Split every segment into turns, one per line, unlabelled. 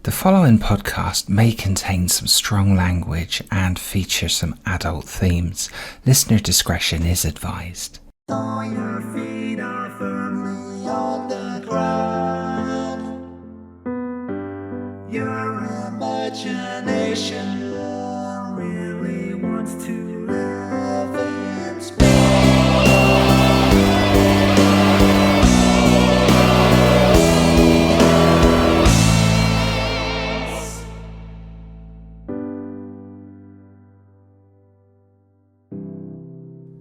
The following podcast may contain some strong language and feature some adult themes. Listener discretion is advised.
All your feet are firmly on the ground. Your imagination really wants to live in space.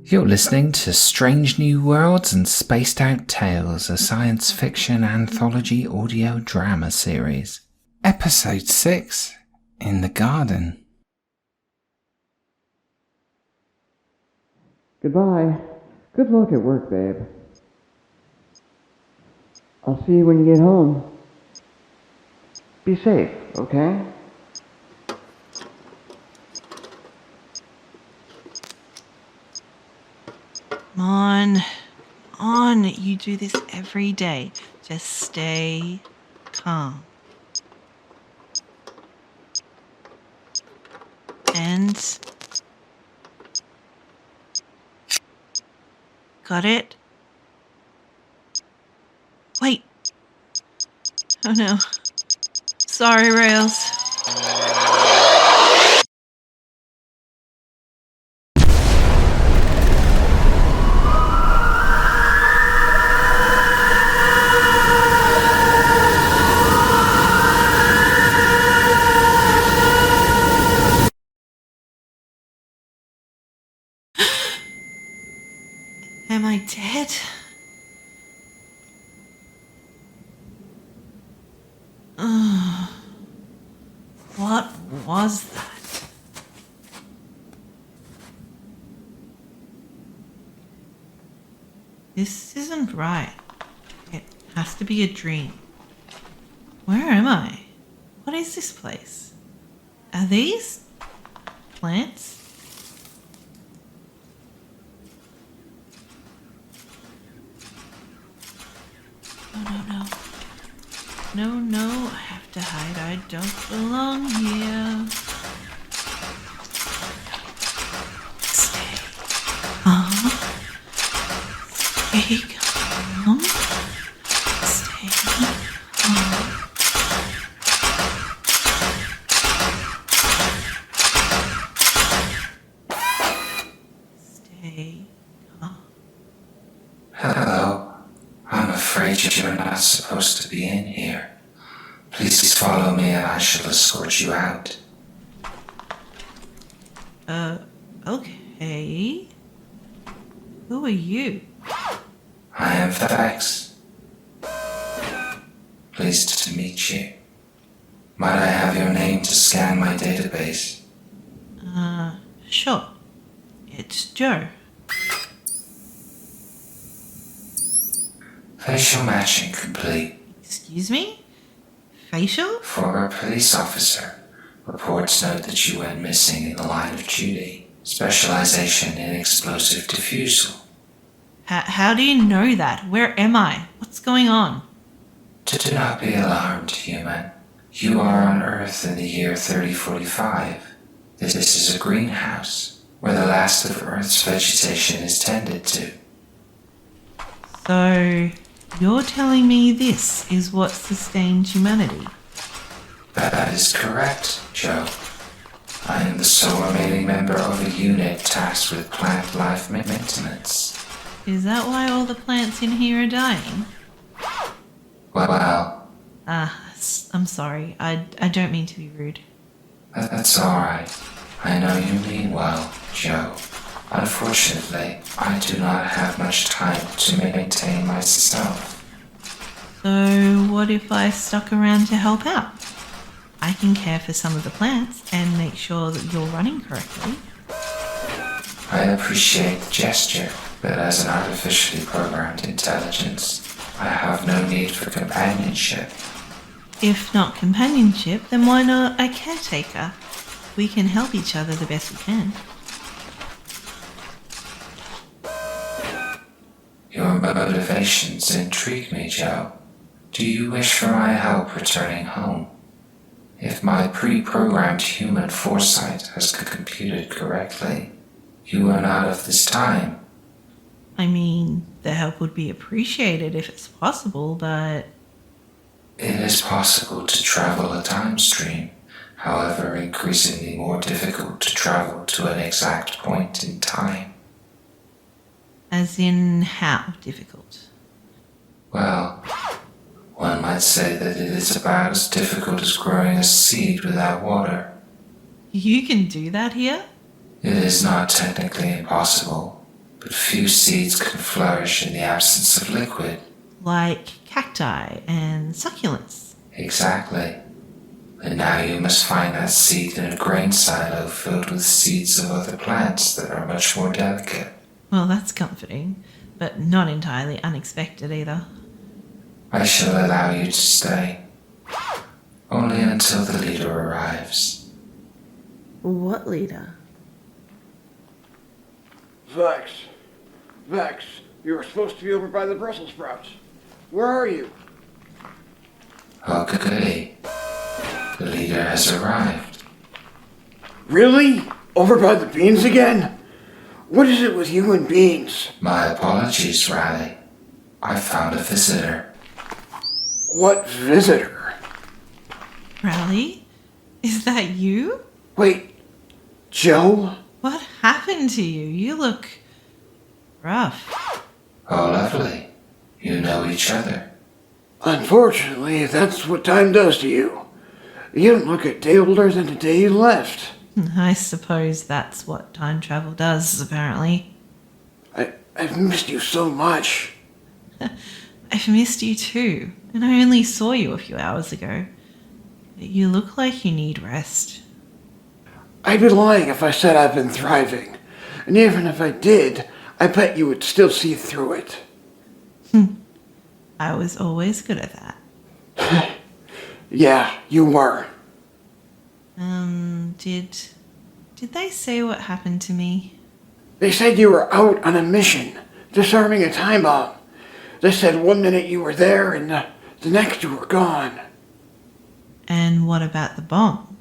You're listening to Strange New Worlds and Spaced Out Tales, a science fiction anthology audio drama series. Episode 6, In the Garden.
Goodbye. Good luck at work, babe. I'll see you when you get home. Be safe, okay?
Come on, you do this every day. Just stay calm. And got it? Wait. Oh no. Sorry, Rails. Am I dead? What was that? This isn't right. It has to be a dream. Where am I? What is this place? Are these plants? No, I have to hide. I don't belong here. Stay calm. Stay calm. Stay calm. Stay calm.
Hello. I'm afraid you're not supposed to be in here. Please follow me and I shall escort you out.
Okay. Who are you?
I am Ep6. Pleased to meet you. Might I have your name to scan my database?
Sure. It's Joe.
Facial matching complete.
Excuse me? Facial?
Former police officer. Reports note that you went missing in the line of duty. Specialization in explosive defusal.
How do you know that? Where am I? What's going on?
Do not be alarmed, human. You are on Earth in the year 3045. This is a greenhouse, where the last of Earth's vegetation is tended to.
So, you're telling me this is what sustained humanity?
That is correct, Joe. I am the sole remaining member of a unit tasked with plant life maintenance.
Is that why all the plants in here are dying?
Well,
I'm sorry. I don't mean to be rude.
that's alright. I know you mean well, Joe. Unfortunately, I do not have much time to maintain myself.
So, what if I stuck around to help out? I can care for some of the plants and make sure that you're running correctly.
I appreciate the gesture, but as an artificially programmed intelligence, I have no need for companionship.
If not companionship, then why not a caretaker? We can help each other the best we can.
Your motivations intrigue me, Joe. Do you wish for my help returning home? if my pre-programmed human foresight has computed correctly, you are not of this time.
I mean, the help would be appreciated if it's possible, but
It is possible to travel a time stream, however increasingly more difficult to travel to an exact point in time.
as in how difficult?
Well, one might say that it is about as difficult as growing a seed without water.
You can do that here?
It is not technically impossible, but few seeds can flourish in the absence of liquid.
Like cacti and succulents.
Exactly. And now you must find that seed in a grain silo filled with seeds of other plants that are much more delicate.
Well, that's comforting, but not entirely unexpected either.
I shall allow you to stay. Only until the leader arrives.
What leader?
Vex. Vex, you were supposed to be over by the Brussels sprouts. Where are you?
Oh, goody. The leader has arrived.
Really? Over by the beans again? What is it with you and beans?
My apologies, Riley. I found a visitor.
What visitor?
Rally? Is that you?
Wait, Joe?
What happened to you? You look rough.
Oh, lovely. You know each other.
Unfortunately, that's what time does to you. You don't look a day older than the day you left.
I suppose that's what time travel does, apparently.
I've missed you so much.
I've missed you too, and I only saw you a few hours ago. You look like you need rest.
I'd be lying if I said I've been thriving. And even if I did, I bet you would still see through it.
I was always good at that.
Yeah, you were.
Did they say what happened to me?
They said you were out on a mission, disarming a time bomb. They said one minute you were there and the next you were gone.
And what about the bomb?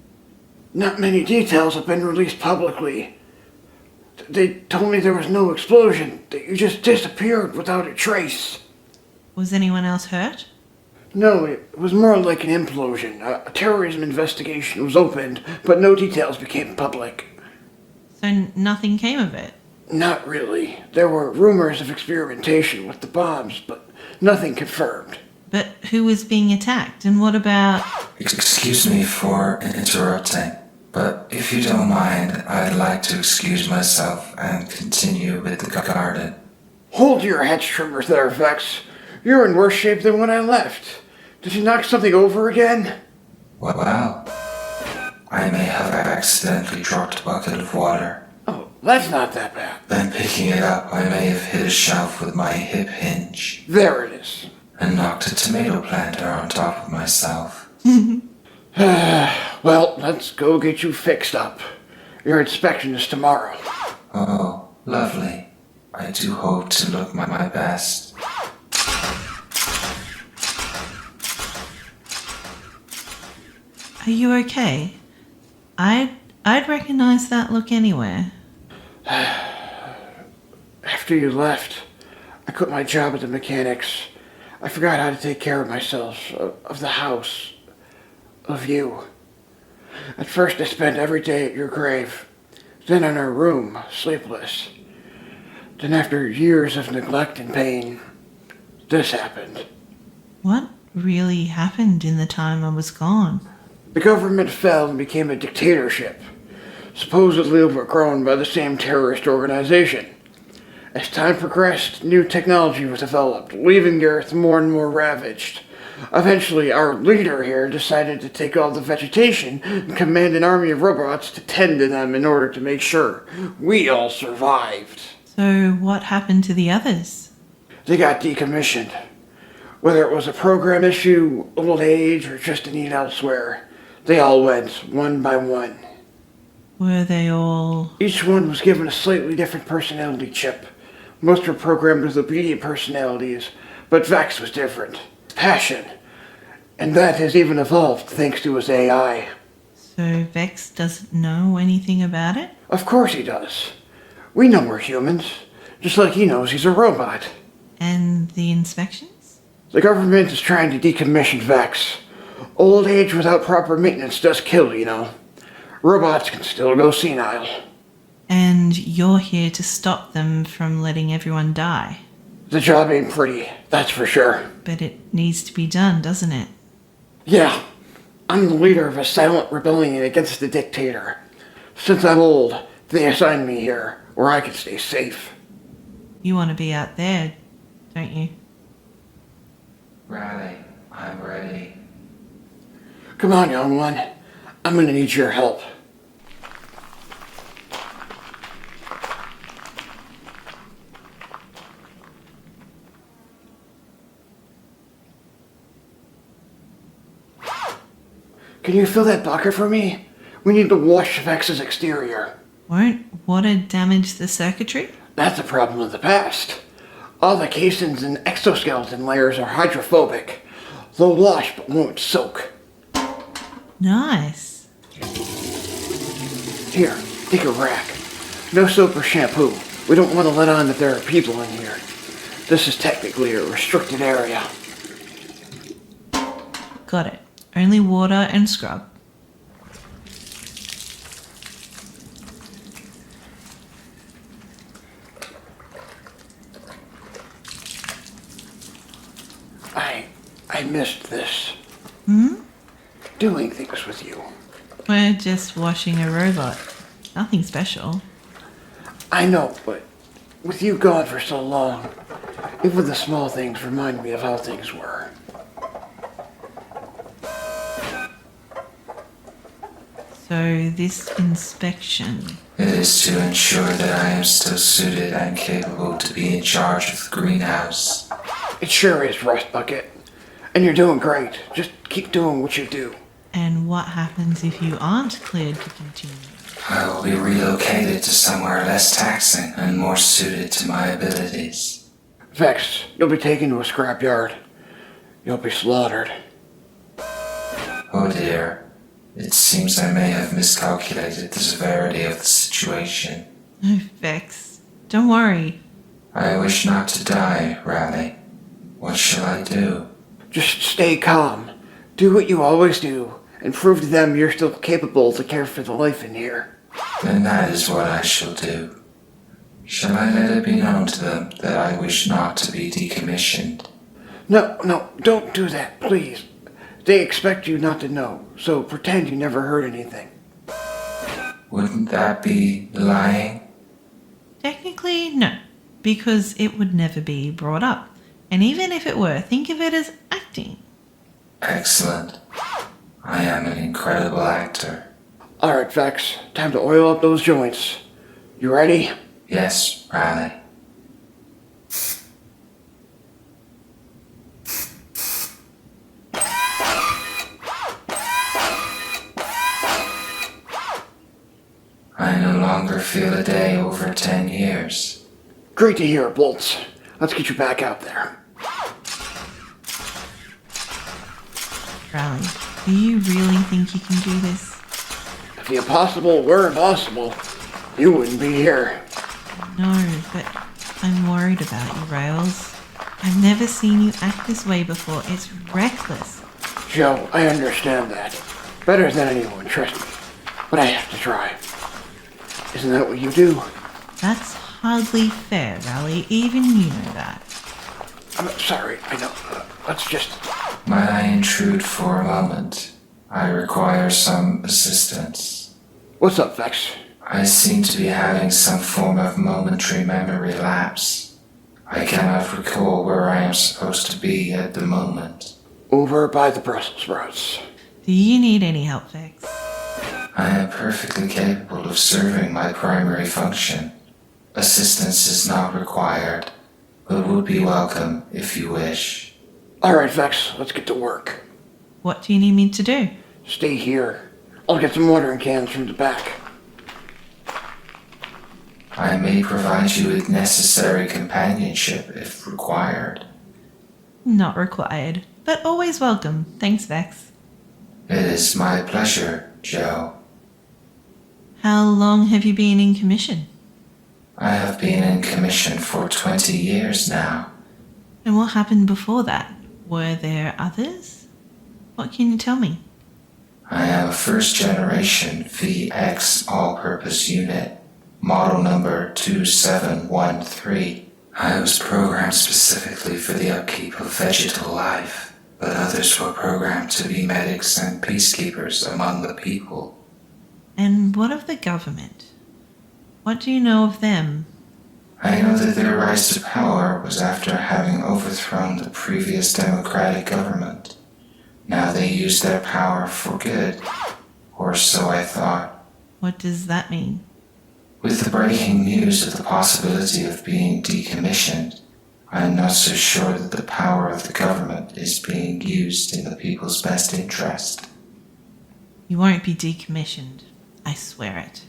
Not many details have been released publicly. They told me there was no explosion, that you just disappeared without a trace.
Was anyone else hurt?
No, it was more like an implosion. A terrorism investigation was opened, but no details became public.
So nothing came of it?
Not really. There were rumors of experimentation with the bombs, but nothing confirmed.
But who was being attacked, and what about...
Excuse me for interrupting, but if you don't mind, I'd like to excuse myself and continue with the garden.
Hold your hedge trimmers there, Vex. You're in worse shape than when I left. Did you knock something over again?
Well, I may have accidentally dropped a bucket of water.
Oh, that's not that bad.
Then picking it up, I may have hit a shelf with my hip hinge
There it is.
and knocked a tomato planter on top of myself.
Well, let's go get you fixed up. Your inspection is tomorrow.
Oh, lovely. I do hope to look my best.
Are you okay? I'd recognize that look anywhere.
After you left, I quit my job at the mechanics. I forgot how to take care of myself, of the house, of you. At first I spent every day at your grave, then in our room, sleepless. Then after years of neglect and pain, this happened.
What really happened in the time I was gone?
The government fell and became a dictatorship, supposedly overgrown by the same terrorist organization. As time progressed, new technology was developed, leaving the Earth more and more ravaged. Eventually, our leader here decided to take all the vegetation and command an army of robots to tend to them in order to make sure we all survived.
So what happened to the others?
They got decommissioned. Whether it was a program issue, old age, or just a need elsewhere, they all went, one by one.
Were they all...
Each one was given a slightly different personality chip. Most were programmed with obedient personalities, but Vex was different. Passion. And that has even evolved thanks to his AI.
So Vex doesn't know anything about it?
Of course he does. We know we're humans, just like he knows he's a robot.
And the inspections?
The government is trying to decommission Vex. Old age without proper maintenance does kill, you know. Robots can still go senile.
And you're here to stop them from letting everyone die.
The job ain't pretty, that's for sure.
But it needs to be done, doesn't it?
Yeah, I'm the leader of a silent rebellion against the dictator. Since I'm old, they assigned me here, where I can stay safe.
You want to be out there, don't you?
Riley, I'm ready.
Come on, young one. I'm gonna need your help. Can you fill that bucket for me? We need to wash Vex's exterior.
Won't water damage the circuitry?
That's a problem of the past. All the casings and exoskeleton layers are hydrophobic. They'll wash but won't soak.
Nice.
Here, take a rack. No soap or shampoo. We don't want to let on that there are people in here. This is technically a restricted area.
Got it. Only water and scrub.
I missed this. Doing things with you.
We're just washing a robot. Nothing special.
I know, but with you gone for so long, even the small things remind me of how things were.
So this inspection.
It is to ensure that I am still suited and capable to be in charge of the greenhouse.
It sure is, Rust Bucket. And you're doing great. Just keep doing what you do.
And what happens if you aren't cleared to continue?
I will be relocated to somewhere less taxing and more suited to my abilities.
Vex, you'll be taken to a scrapyard. You'll be slaughtered.
Oh dear. It seems I may have miscalculated the severity of the situation.
No, Vex. Don't worry.
I wish not to die, Riley. What shall I do?
Just stay calm. Do what you always do, and prove to them you're still capable to care for the life in here.
Then that is what I shall do. Shall I let it be known to them that I wish not to be decommissioned?
No, don't do that, please. They expect you not to know, so pretend you never heard anything.
Wouldn't that be lying?
Technically, no. Because it would never be brought up. And even if it were, think of it as acting.
Excellent. I am an incredible actor.
Alright, Vex, time to oil up those joints. You ready?
Yes, Riley. I no longer feel a day over 10 years.
Great to hear, Bolts. Let's get you back out there.
Riley, do you really think you can do this?
If the impossible were impossible, you wouldn't be here.
No, but I'm worried about you, Rails. I've never seen you act this way before. It's reckless.
Joe, I understand that. Better than anyone, trust me. But I have to try. Isn't that what you do?
That's hardly fair, Riley. Even you know that.
I'm sorry, I know. Let's just...
Might I intrude for a moment? I require some assistance.
What's up, Vex?
I seem to be having some form of momentary memory lapse. I cannot recall where I am supposed to be at the moment.
Over by the Brussels sprouts.
Do you need any help, Vex?
I am perfectly capable of serving my primary function. Assistance is not required, but would be welcome if you wish.
Alright, Vex, let's get to work.
What do you need me to do?
Stay here. I'll get some watering cans from the back.
I may provide you with necessary companionship if required.
Not required, but always welcome. Thanks, Vex.
It is my pleasure, Joe.
How long have you been in commission?
I have been in commission for 20 years now.
And what happened before that? Were there others? What can you tell me?
I am a first-generation VX all-purpose unit, model number 2713. I was programmed specifically for the upkeep of vegetal life, but others were programmed to be medics and peacekeepers among the people.
And what of the government? What do you know of them?
I know that their rise to power was after having overthrown the previous democratic government. Now they use their power for good, or so I thought.
What does that mean?
With the breaking news of the possibility of being decommissioned, I am not so sure that the power of the government is being used in the people's best interest.
You won't be decommissioned. I swear it.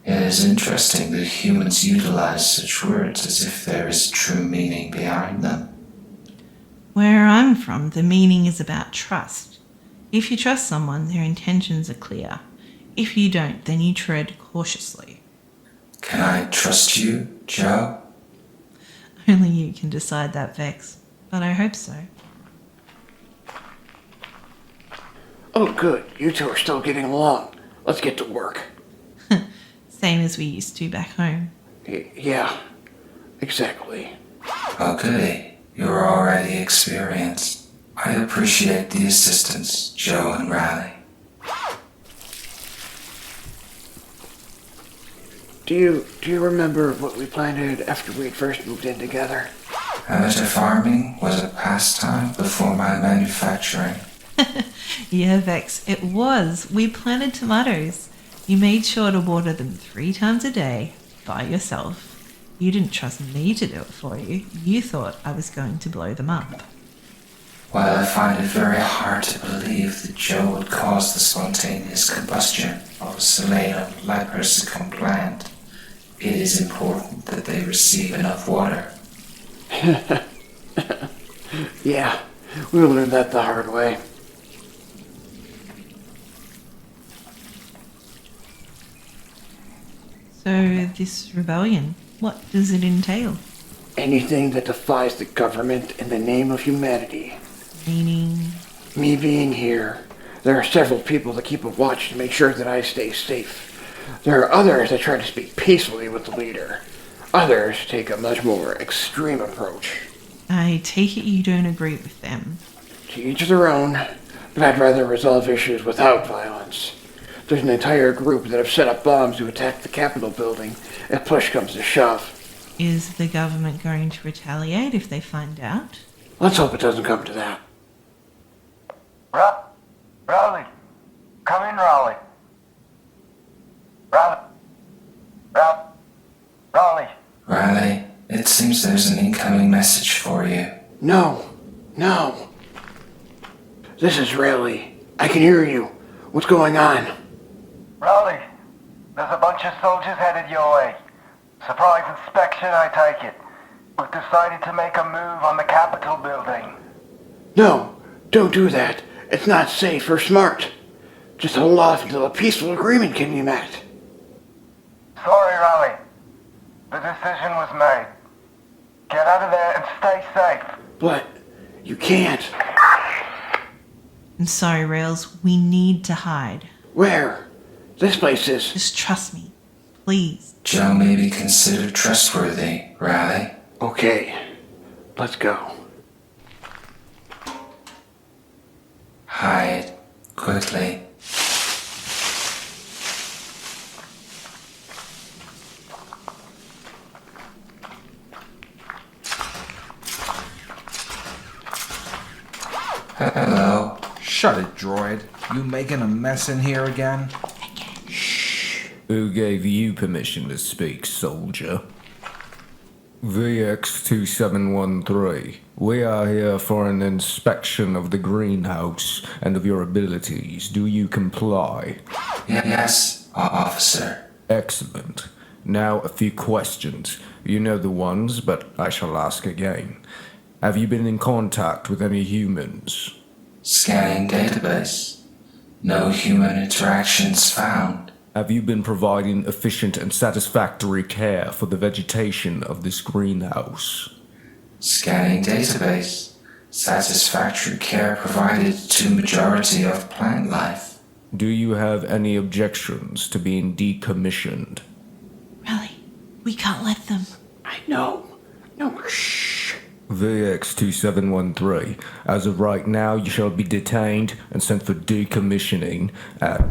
It is interesting that humans utilize such words as if there is true meaning behind them.
Where I'm from, the meaning is about trust. If you trust someone, their intentions are clear. If you don't, then you tread cautiously.
Can I trust you, Joe?
Only you can decide that, Vex. But I hope so.
Oh, good. You two are still getting along. Let's get to work.
Same as we used to back home.
Yeah, exactly.
Oh, goody. You're already experienced. I appreciate the assistance, Joe and Riley.
Do you remember what we planned after we'd first moved in together?
Amateur farming was a pastime before my manufacturing.
Yeah, Vex, it was. We planted tomatoes. You made sure to water them 3 times a day by yourself. You didn't trust me to do it for you. You thought I was going to blow them up.
While I find it very hard to believe that Joe would cause the spontaneous combustion of a Selenium lypersicum plant, it is important that they receive enough water.
Yeah, we learned that the hard way.
So, this rebellion, what does it entail?
Anything that defies the government in the name of humanity.
Meaning,
Me being here, there are several people that keep a watch to make sure that I stay safe. There are others that try to speak peacefully with the leader. Others take a much more extreme approach.
I take it you don't agree with them.
To each their own, but I'd rather resolve issues without violence. There's an entire group that have set up bombs to attack the Capitol building if push comes to shove.
Is the government going to retaliate if they find out?
Let's hope it doesn't come to that.
Raleigh. Come in, Raleigh. Raleigh.
Riley, it seems there's an incoming message for you.
No. This is Rayleigh. I can hear you. What's going on?
Raleigh, there's a bunch of soldiers headed your way. Surprise inspection, I take it. We've decided to make a move on the Capitol building.
No, don't do that. It's not safe or smart. Just hold off until a peaceful agreement can be met.
Sorry, Raleigh. The decision was made. Get out of there and stay safe.
But you can't.
I'm sorry, Rails. We need to hide.
Where? This place is...
Just trust me. Please.
Joe may be considered trustworthy, Riley.
Okay, let's go.
Hide quickly. Hello.
Shut it, droid. You making a mess in here again?
Who gave you permission to speak, soldier? VX2713. We are here for an inspection of the greenhouse and of your abilities. Do you comply?
Yes, officer.
Excellent. Now a few questions. You know the ones, but I shall ask again. Have you been in contact with any humans?
Scanning database. No human interactions found.
Have you been providing efficient and satisfactory care for the vegetation of this greenhouse?
Scanning database. Satisfactory care provided to majority of plant life.
Do you have any objections to being decommissioned?
Rally, we can't let them.
I know. No, shh.
VX2713, as of right now, you shall be detained and sent for decommissioning at...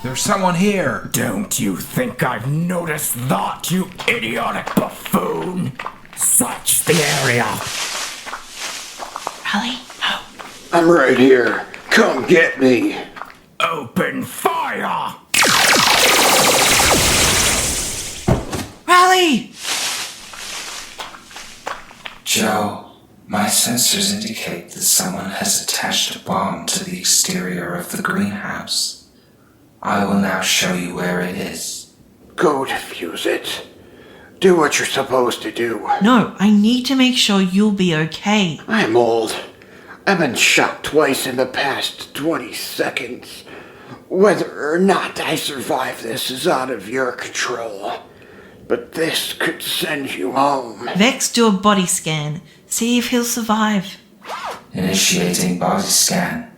There's someone here!
Don't you think I've noticed that, you idiotic buffoon? Search the area!
Rally, no.
I'm right here. Come get me.
Open fire!
Rally!
Joe, my sensors indicate that someone has attached a bomb to the exterior of the greenhouse. I will now show you where it is.
Go defuse it. Do what you're supposed to do.
No, I need to make sure you'll be okay.
I'm old. I've been shot twice in the past 20 seconds. Whether or not I survive this is out of your control. But this could send you home.
Vex, do a body scan. See if he'll survive.
Initiating body scan.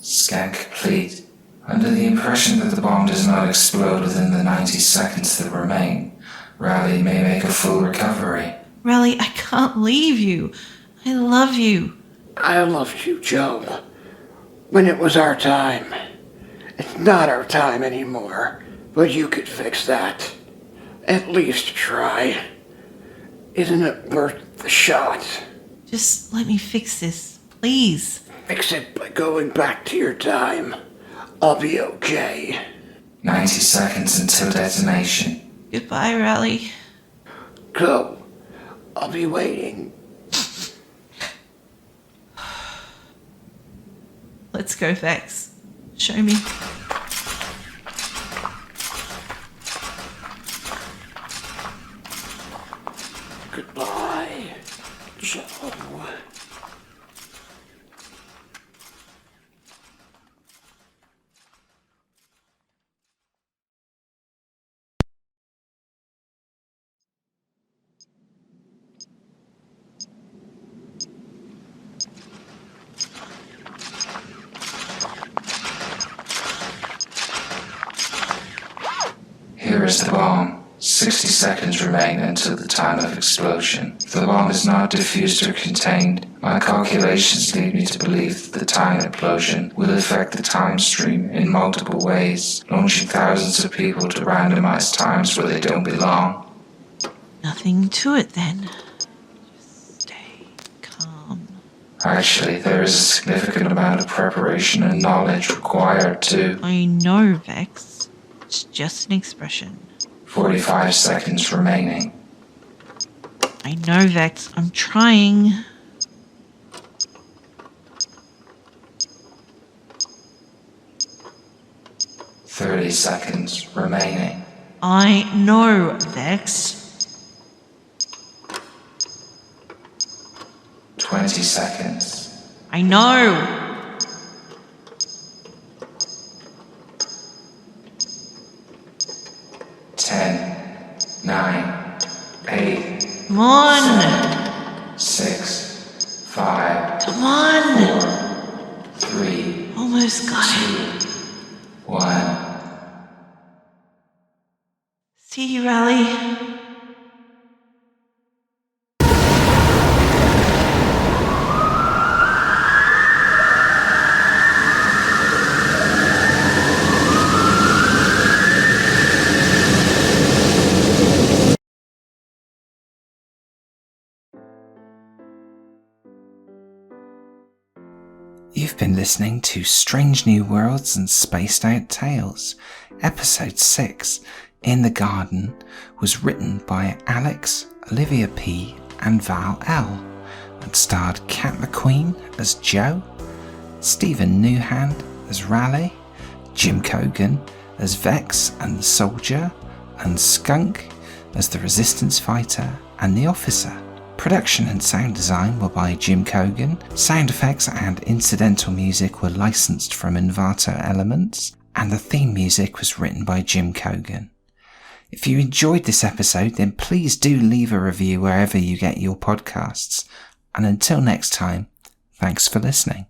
Scan complete. Under the impression that the bomb does not explode within the 90 seconds that remain, Rally may make a full recovery.
Rally, I can't leave you. I love you.
I loved you, Joe. When it was our time. It's not our time anymore, but you could fix that. At least try. Isn't it worth the shot?
Just let me fix this, please.
Fix it by going back to your time. I'll be okay.
90 seconds until detonation.
Goodbye, Rally.
Go. I'll be waiting.
Let's go, Vex. Show me.
Goodbye, Joe.
Here is the bomb. 60 seconds remain until the time of explosion. If the bomb is not diffused or contained, my calculations lead me to believe that the time implosion will affect the time stream in multiple ways, launching thousands of people to randomized times where they don't belong.
Nothing to it then. Just stay calm.
Actually, there is a significant amount of preparation and knowledge required to...
I know, Vex. It's just an expression.
45 seconds remaining.
I know, Vex. I'm trying.
"30 seconds remaining.
I know, Vex.
20 seconds.
I know.
10, 9, 8,
Come on.
6, 5,
Come on.
4, 3,
Almost got it.
1.
See you, Rally.
You've been listening to Strange New Worlds and Spaced Out Tales. Episode 6, In the Garden, was written by Alex, Olivia P. and Val L. and starred Kat McQueen as Joe, Stephen Newhand as Raleigh, Jim Cogan as Vex and the Soldier, and Skunk as the Resistance Fighter and the Officer. Production and sound design were by Jim Cogan. Sound effects and incidental music were licensed from Envato Elements, and the theme music was written by Jim Cogan. If you enjoyed this episode, then please do leave a review wherever you get your podcasts. And until next time, thanks for listening.